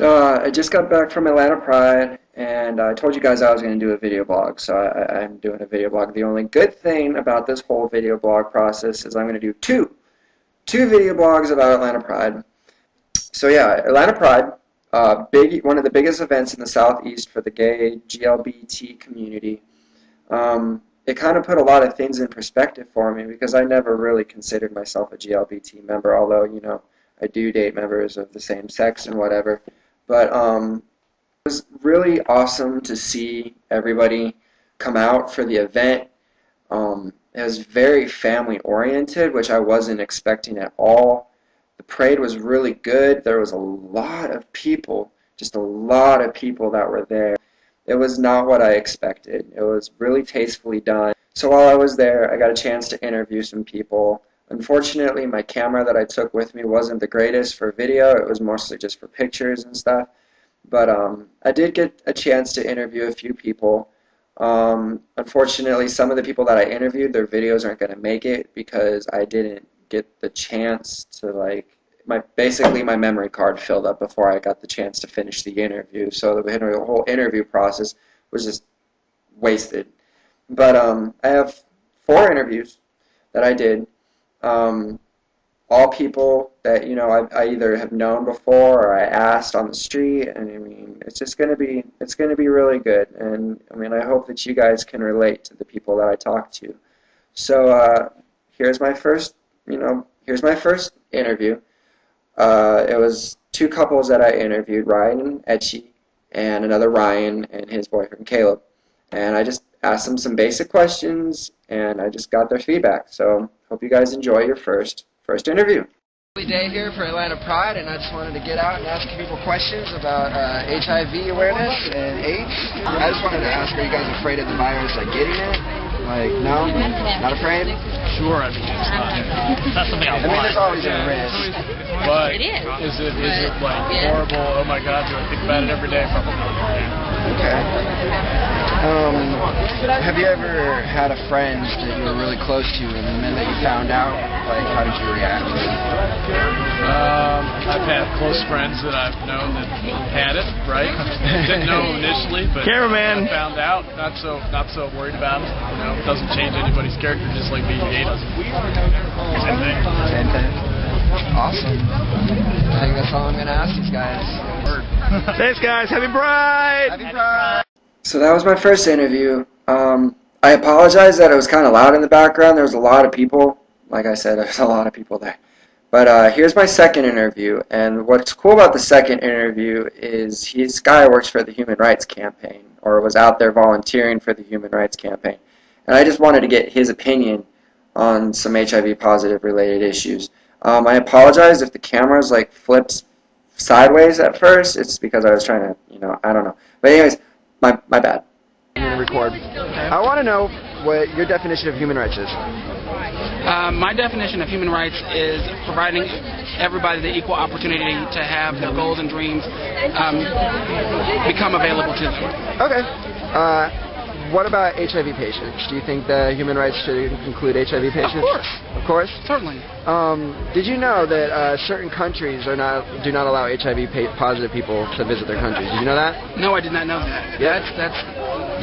I just got back from Atlanta Pride, and I told you guys I was going to do a video blog, so I'm doing a video blog. The only good thing about this whole video blog process is I'm going to do two video blogs about Atlanta Pride. So yeah, Atlanta Pride, one of the biggest events in the Southeast for the gay GLBT community. It kind of put a lot of things in perspective for me because I never really considered myself a GLBT member, although, you know, I do date members of the same sex and whatever. But it was really awesome to see everybody come out for the event. It was very family-oriented, which I wasn't expecting at all. The parade was really good. There was a lot of people, just a lot of people that were there. It was not what I expected. It was really tastefully done. So while I was there, I got a chance to interview some people. Unfortunately, my camera that I took with me wasn't the greatest for video. It was mostly just for pictures and stuff. But I did get a chance to interview a few people. Unfortunately, some of the people that I interviewed, their videos aren't going to make it because I didn't get the chance to, basically my memory card filled up before I got the chance to finish the interview. So the whole interview process was just wasted. But I have 4 interviews that I did. All people that, you know, I either have known before or I asked on the street, and I mean, it's going to be really good. And I mean, I hope that you guys can relate to the people that I talked to. So here's my first interview. It was 2 couples that I interviewed, Ryan and Etchie, and another Ryan and his boyfriend Caleb. And I just asked them some basic questions, and I just got their feedback. So hope you guys enjoy your first interview. Day here for Atlanta Pride, and I just wanted to get out and ask people questions about HIV awareness and AIDS. I just wanted to ask, are you guys afraid of the virus, like getting it? Like, no? Not afraid? Sure, I mean, it's not something I want. I mean, there's always a risk. But is it like horrible? Oh my God, do I think about it every day? Probably not. Okay. Have you ever had a friend that you were really close to, and the minute that you found out, like, how did you react? I've had close friends that I've known that had it, right? Didn't know initially, but I found out. Not so worried about it. You know, it doesn't change anybody's character, just like being gay doesn't. Same thing. Same thing. Awesome. I think that's all I'm gonna ask these guys. Thanks, guys. Happy Pride! Happy Pride! So that was my first interview. I apologize that it was kind of loud in the background. There was a lot of people. Like I said, there's a lot of people there. But here's my second interview, and what's cool about the second interview is this guy works for the Human Rights Campaign, or was out there volunteering for the Human Rights Campaign. And I just wanted to get his opinion on some HIV positive related issues. I apologize if the camera's like flipped sideways at first. It's because I was trying to, you know, I don't know. But anyways, my bad. I'm going to record. I want to know what your definition of human rights is. My definition of human rights is providing everybody the equal opportunity to have their goals and dreams become available to them. Okay. What about HIV patients? Do you think the human rights should include HIV patients? Of course. Of course? Certainly. Did you know that certain countries do not allow HIV positive people to visit their countries? Did you know that? No, I did not know that. Yeah. That's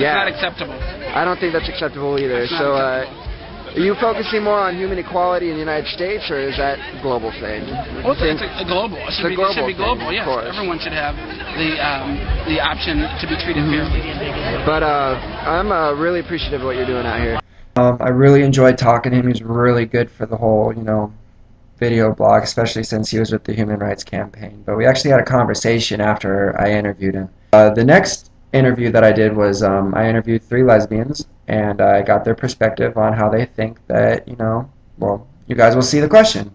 not acceptable. I don't think that's acceptable either. So, are you focusing more on human equality in the United States, or is that a global thing? Well, it's a global. It should be global. Yes, everyone should have the option to be treated fairly. But I'm really appreciative of what you're doing out here. I really enjoyed talking to him. He's really good for the whole, you know, video blog, especially since he was with the Human Rights Campaign. But we actually had a conversation after I interviewed him. The next interview that I did was I interviewed 3 lesbians, and I got their perspective on how they think that, you know, well, you guys will see the question.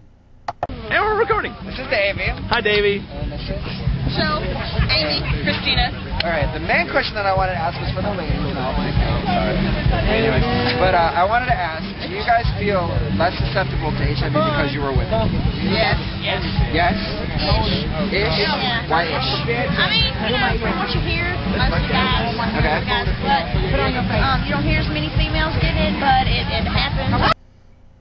And we're recording. This is Davey. Hi, Davey. And this is Michelle, Amy, Christina. Alright, the main question that I wanted to ask was for the ladies. Anyways, but I wanted to ask, do you guys feel less susceptible to HIV because you were with them? Yes. Yes? Ish? Yeah. Why ish? I mean, you know, from what you hear, most of the guys, Okay. but you don't hear as many females getting it, but it happens.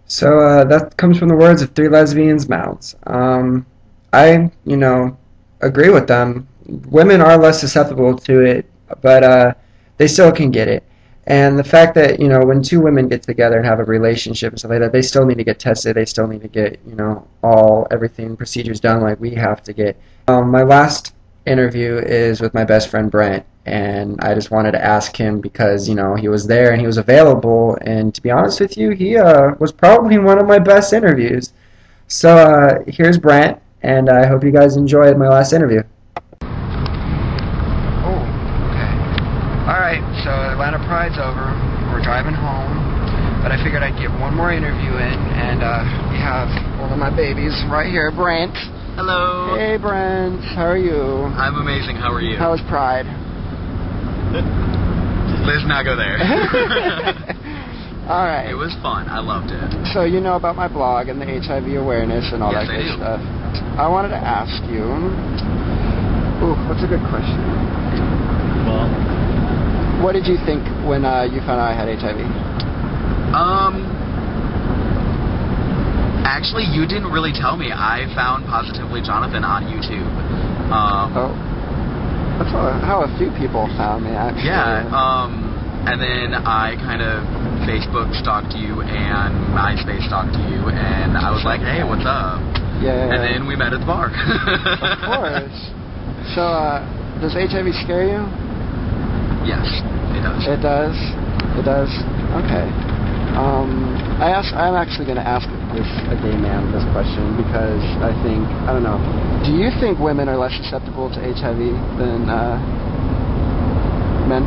So that comes from the words of 3 lesbians' mouths. I, you know, agree with them. women are less susceptible to it, but they still can get it. And the fact that, you know, when two women get together and have a relationship and stuff like that, they still need to get tested. They still need to get, you know, everything procedures done like we have to get. My last interview is with my best friend Brent, and I just wanted to ask him because, you know, he was there and he was available, and to be honest with you, he was probably one of my best interviews. So here's Brent, and I hope you guys enjoyed my last interview. Oh, okay. Alright, so Atlanta Pride's over. We're driving home. But I figured I'd get one more interview in, and we have one of my babies right here, Brent. Hello. Hey, Brent. How are you? I'm amazing. How are you? How was Pride? Let's not go there. Alright. It was fun. I loved it. So you know about my blog and the HIV awareness and all Yes, that I good do. stuff. I wanted to ask you, ooh, what's a good question? Well, What did you think when you found out I had HIV? actually, you didn't really tell me. I found Positively Jonathan on YouTube. Oh, that's how a few people found me, actually. Yeah, and then I kind of Facebook stalked you and MySpace stalked you, and I was like, hey, what's up? Yeah. And then we met at the bar. Of course. So, does HIV scare you? Yes, it does. It does? It does? Okay. I'm actually going to ask a gay man this question because I think, I don't know, do you think women are less susceptible to HIV than men?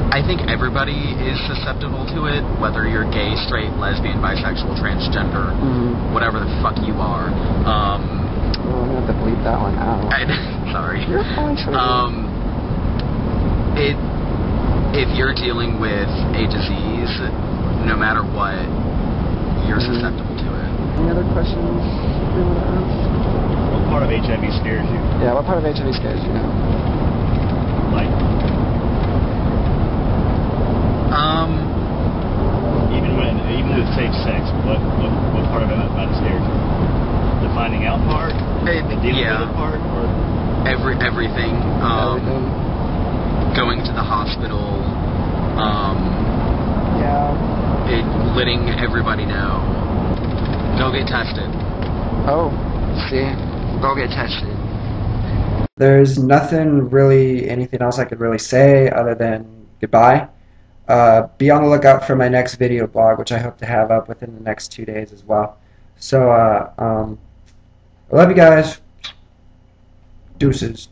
I think everybody is susceptible to it, whether you're gay, straight, lesbian, bisexual, transgender, whatever the fuck you are. Oh, I'm going to have to bleep that one out. Sorry. You're fine, sweetie. If you're dealing with a disease, no matter what, you're susceptible to it. Any other questions you want to ask? What part of HIV scares you? Yeah, what part of HIV scares you? Like, even with safe sex, what part of it scares you? The finding out part, the dealing with it part, or everything. Everything. Going to the hospital. Letting everybody know. Go get tested. Oh, see, go get tested. There's nothing really, anything else I could really say other than goodbye. Be on the lookout for my next video blog, which I hope to have up within the next 2 days as well. So, I love you guys. Deuces.